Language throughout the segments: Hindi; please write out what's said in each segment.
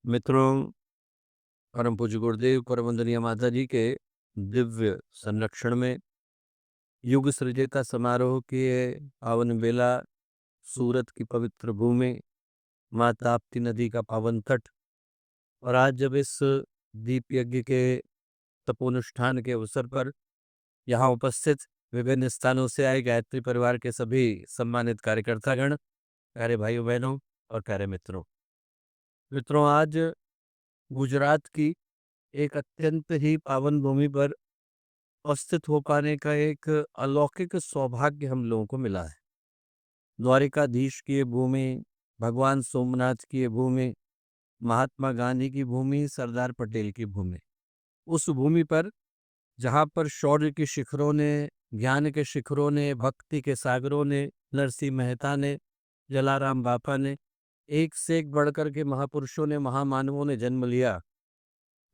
मित्रों, परम पूज्य गुरुदेव परम वंदनीय माता जी के दिव्य संरक्षण में युग सृजयता समारोह के पावन बेला, सूरत की पवित्र भूमि, माँ ताप्ती नदी का पावन तट, और आज जब इस दीप यज्ञ के तपोनुष्ठान के अवसर पर यहाँ उपस्थित विभिन्न स्थानों से आए गायत्री परिवार के सभी सम्मानित कार्यकर्तागण, प्यारे भाइयों बहनों और प्यारे मित्रों, आज गुजरात की एक अत्यंत ही पावन भूमि पर उपस्थित हो पाने का एक अलौकिक सौभाग्य हम लोगों को मिला है। द्वारिकाधीश की ये भूमि, भगवान सोमनाथ की ये भूमि, महात्मा गांधी की भूमि, सरदार पटेल की भूमि, उस भूमि पर जहाँ पर शौर्य के शिखरों ने, ज्ञान के शिखरों ने, भक्ति के सागरों ने, नरसिंह मेहता ने, जलाराम बापा ने, एक से एक बढ़कर के महापुरुषों ने, महामानवों ने जन्म लिया,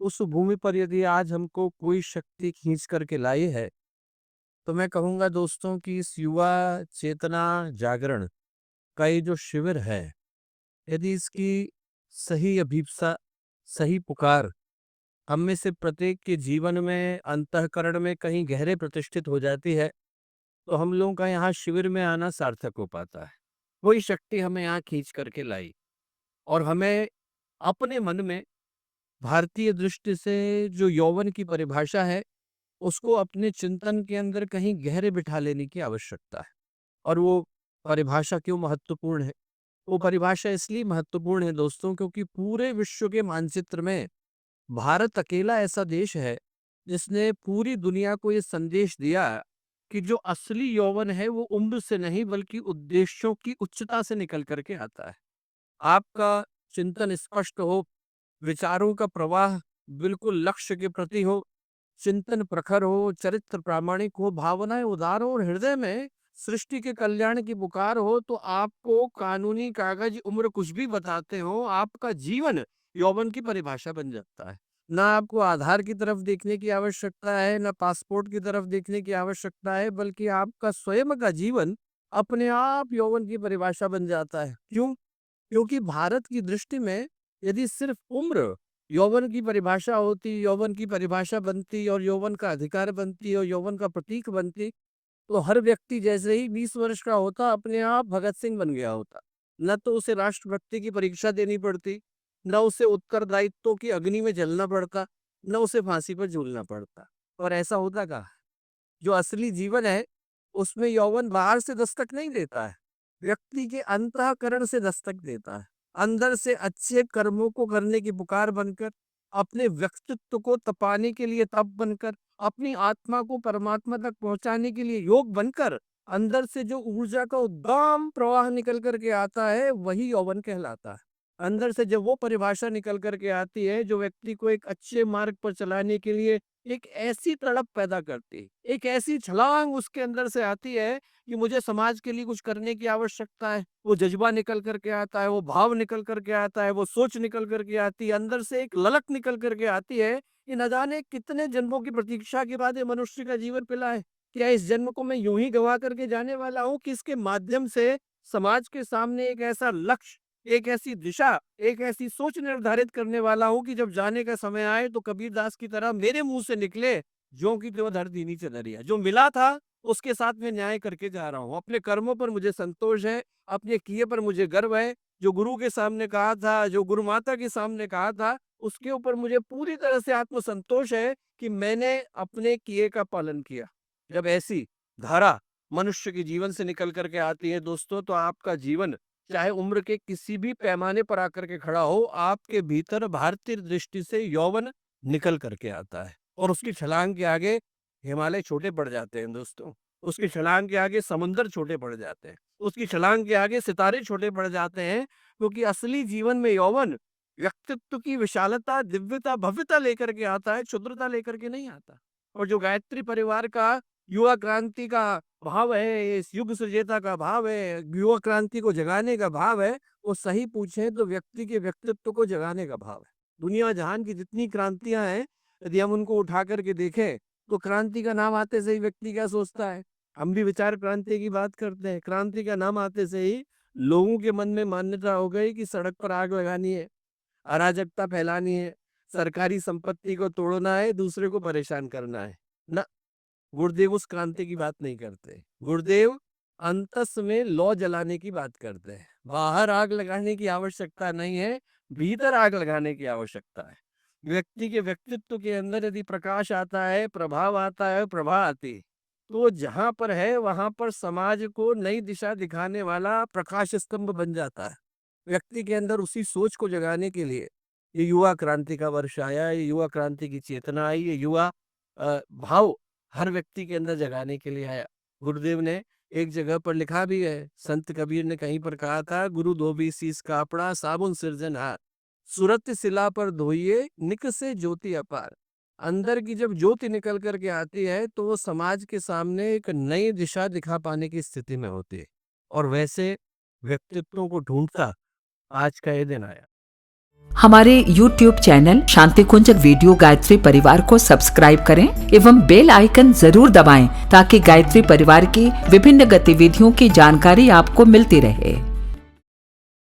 उस भूमि पर यदि आज हमको कोई शक्ति खींच करके लाई है, तो मैं कहूँगा दोस्तों कि इस युवा चेतना जागरण का ये जो शिविर है, यदि इसकी सही अभीप्सा, सही पुकार हम में से प्रत्येक के जीवन में, अंतःकरण में कहीं गहरे प्रतिष्ठित हो जाती है, तो हम लोगों का यहाँ शिविर में आना सार्थक हो पाता है। वही शक्ति हमें यहाँ खींच करके लाई और हमें अपने मन में भारतीय दृष्टि से जो यौवन की परिभाषा है, उसको अपने चिंतन के अंदर कहीं गहरे बिठा लेने की आवश्यकता है। और वो परिभाषा क्यों महत्वपूर्ण है? वो परिभाषा इसलिए महत्वपूर्ण है दोस्तों, क्योंकि पूरे विश्व के मानचित्र में भारत अकेला ऐसा देश है जिसने पूरी दुनिया को ये संदेश दिया कि जो असली यौवन है वो उम्र से नहीं बल्कि उद्देश्यों की उच्चता से निकल करके आता है। आपका चिंतन स्पष्ट हो, विचारों का प्रवाह बिल्कुल लक्ष्य के प्रति हो, चिंतन प्रखर हो, चरित्र प्रामाणिक हो, भावनाएं उदार हो और हृदय में सृष्टि के कल्याण की पुकार हो, तो आपको कानूनी कागज उम्र कुछ भी बताते हो, आपका जीवन यौवन की परिभाषा बन जाता है। ना आपको आधार की तरफ देखने की आवश्यकता है, ना पासपोर्ट की तरफ देखने की आवश्यकता है, बल्कि आपका स्वयं का जीवन अपने आप यौवन की परिभाषा बन जाता है। क्यों? क्योंकि भारत की दृष्टि में यदि सिर्फ उम्र यौवन की परिभाषा होती, यौवन की परिभाषा बनती और यौवन का अधिकार बनती और यौवन का प्रतीक बनती, तो हर व्यक्ति जैसे ही 20 वर्ष का होता अपने आप भगत सिंह बन गया होता। न तो उसे राष्ट्रभक्ति की परीक्षा देनी पड़ती, न उसे उत्तरदायित्व की अग्नि में जलना पड़ता, न उसे फांसी पर झूलना पड़ता। और ऐसा होता कहाँ? जो असली जीवन है, उसमें यौवन बाहर से दस्तक नहीं देता है, व्यक्ति के अंतःकरण से दस्तक देता है। अंदर से अच्छे कर्मों को करने की पुकार बनकर, अपने व्यक्तित्व को तपाने के लिए तप बनकर, अपनी आत्मा को परमात्मा तक पहुंचाने के लिए योग बनकर, अंदर से जो ऊर्जा का उद्दाम प्रवाह निकल करके आता है, वही यौवन कहलाता है। अंदर से जब वो परिभाषा निकल करके आती है जो व्यक्ति को एक अच्छे मार्ग पर चलाने के लिए एक ऐसी तड़प पैदा करती है, एक ऐसी छलांग उसके अंदर से आती है कि मुझे समाज के लिए कुछ करने की आवश्यकता है। वो जज्बा निकल करके आता है, वो भाव निकल करके आता है, वो सोच निकल करके आती है, अंदर से एक ललक निकल करके आती है कि न जाने कितने जन्मों की प्रतीक्षा के बाद ये मनुष्य का जीवन पिला है। क्या इस जन्म को मैं यूं ही गंवा करके जाने वाला हूँ कि इसके माध्यम से समाज के सामने एक ऐसा लक्ष्य, एक ऐसी दिशा, एक ऐसी सोच निर्धारित करने वाला हूँ कि जब जाने का समय आए तो कबीरदास की तरह मेरे मुंह से निकले, ज्यों की त्यों धरती नीचे दरिया। जो मिला था उसके साथ मैं न्याय करके जा रहा हूँ। अपने कर्मों पर मुझे संतोष है, अपने किए पर मुझे गर्व है। जो गुरु के सामने कहा था, जो गुरु माता के सामने कहा था, उसके ऊपर मुझे पूरी तरह से आत्मसंतोष है कि मैंने अपने किए का पालन किया। जब ऐसी धारा मनुष्य के जीवन से निकल करके आती है दोस्तों, तो आपका जीवन चाहे उम्र के किसी भी पैमाने पर आकर के खड़ा हो, आपके भीतर भारतीय दृष्टि से यौवन निकल करके आता है और उसकी छलांग के आगे हिमालय छोटे पड़ जाते हैं दोस्तों। उसकी छलांग के आगे समुंदर छोटे पड़ जाते हैं, उसकी छलांग के आगे सितारे छोटे पड़ जाते हैं, क्योंकि असली जीवन में यौवन व्यक्तित्व की विशालता, दिव्यता, भव्यता लेकर के आता है, क्षुद्रता लेकर के नहीं आता। और जो गायत्री परिवार का युवा क्रांति का भाव है, इस युग सृजेता का भाव है, युवा क्रांति को जगाने का भाव है, वो सही पूछे तो व्यक्ति के व्यक्तित्व को जगाने का भाव है। दुनिया जहान की जितनी क्रांतियां हैं, यदि हम उनको उठा करके देखें, तो क्रांति का नाम आते से ही व्यक्ति क्या सोचता है? हम भी विचार क्रांति की बात करते हैं। क्रांति का नाम आते से ही लोगों के मन में मान्यता हो गई कि सड़क पर आग लगानी है, अराजकता फैलानी है, सरकारी संपत्ति को तोड़ना है, दूसरे को परेशान करना है ना। गुरुदेव उस क्रांति की बात नहीं करते। गुरुदेव अंतस में लौ जलाने की बात करते हैं। बाहर आग लगाने की आवश्यकता नहीं है, भीतर आग लगाने की आवश्यकता है। व्यक्ति के व्यक्तित्व के अंदर यदि प्रकाश आता है, प्रभाव आता है, प्रभा आती है, तो जहां पर है वहां पर समाज को नई दिशा दिखाने वाला प्रकाश स्तंभ बन जाता है। व्यक्ति के अंदर उसी सोच को जगाने के लिए ये युवा क्रांति का वर्ष आया, ये युवा क्रांति की चेतना आई, ये युवा भाव हर व्यक्ति के अंदर जगाने के लिए आया। गुरुदेव ने एक जगह पर लिखा भी है, संत कबीर ने कहीं पर कहा था, गुरु धोबी सीस कापड़ा साबुन सिरजनहार, सुरत शिला पर धोइए निकसे ज्योति अपार। अंदर की जब ज्योति निकल करके आती है तो वो समाज के सामने एक नई दिशा दिखा पाने की स्थिति में होती है। और वैसे व्यक्तित्वों को ढूंढता आज का ये दिन आया। हमारे YouTube चैनल शांति कुंज वीडियो गायत्री परिवार को सब्सक्राइब करें एवं बेल आइकन जरूर दबाएं ताकि गायत्री परिवार की विभिन्न गतिविधियों की जानकारी आपको मिलती रहे।